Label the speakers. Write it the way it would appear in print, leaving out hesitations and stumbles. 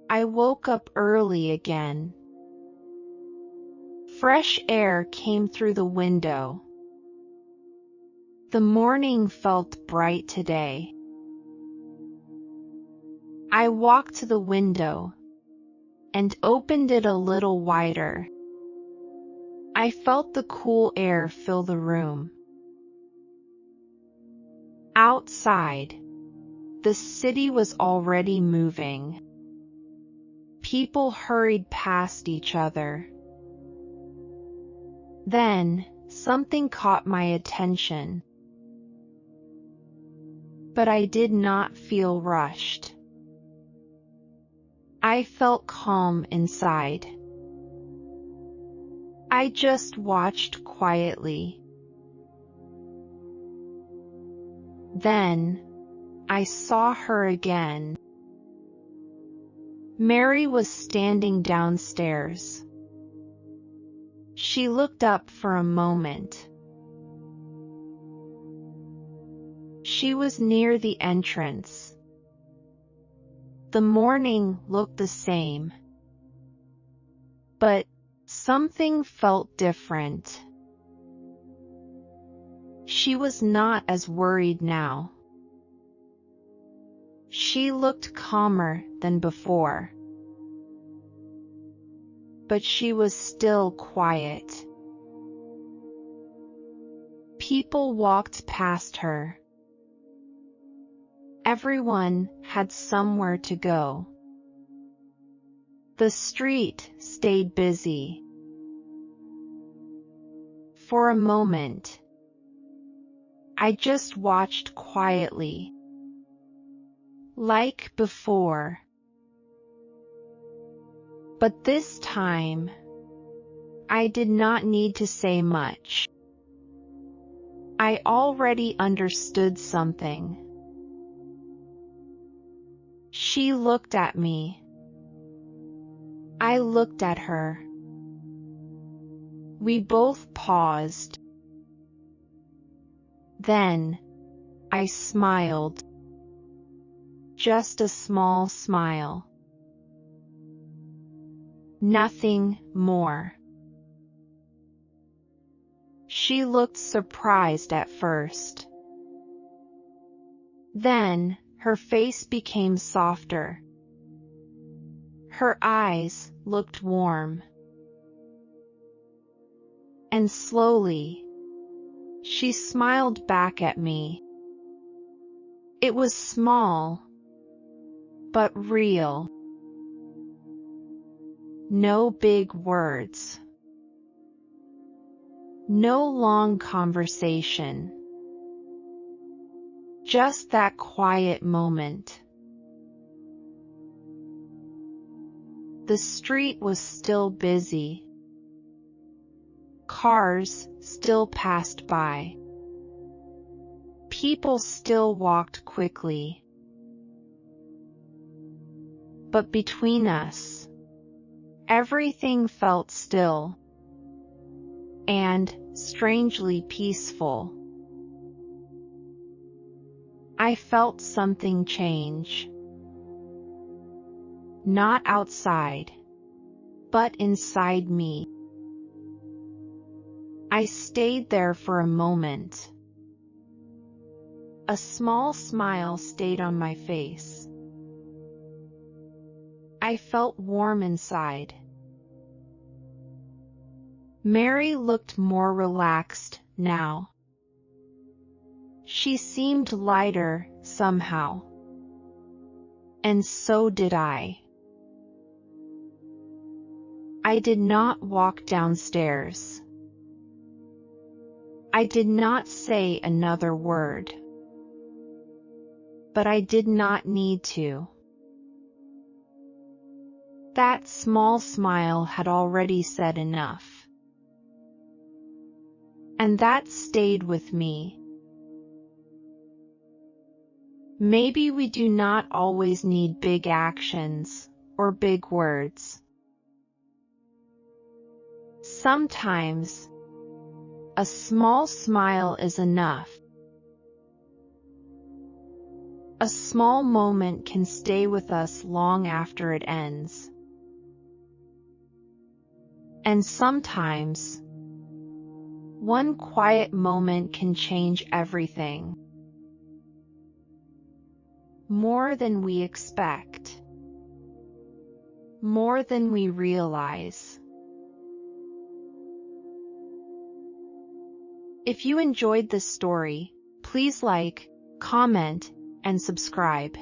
Speaker 1: I woke up early again. Fresh air came through the window. The morning felt bright today. I walked to the window and opened it a little wider. I felt the cool air fill the room. Outside, the city was already moving. People hurried past each other. Then, something caught my attention. But I did not feel rushed. I felt calm inside. I just watched quietly. Then, I saw her again. Mary was standing downstairs. She looked up for a moment. She was near the entrance. The morning looked the same. But something felt different. She was not as worried now. She looked calmer than before. But she was still quiet. People walked past her. Everyone had somewhere to go. The street stayed busy. For a moment, I just watched quietly. Like before. But this time, I did not need to say much. I already understood something. She looked at me. I looked at her. We both paused. Then, I smiled. Just a small smile. Nothing more. She looked surprised at first. Then, her face became softer. Her eyes looked warm. And slowly, she smiled back at me. It was small, but real. No big words. No long conversation. Just that quiet moment. The street was still busy. Cars still passed by. People still walked quickly. But between us, everything felt still and strangely peaceful. I felt something change. Not outside, but inside me. I stayed there for a moment. A small smile stayed on my face. I felt warm inside. Mary looked more relaxed now. She seemed lighter somehow. And so did I. I did not walk downstairs. I did not say another word. But I did not need to. That small smile had already said enough. And that stayed with me. Maybe we do not always need big actions or big words. Sometimes, a small smile is enough. A small moment can stay with us long after it ends. And sometimes, one quiet moment can change everything. More than we expect. More than we realize. If you enjoyed this story, please like, comment, and subscribe.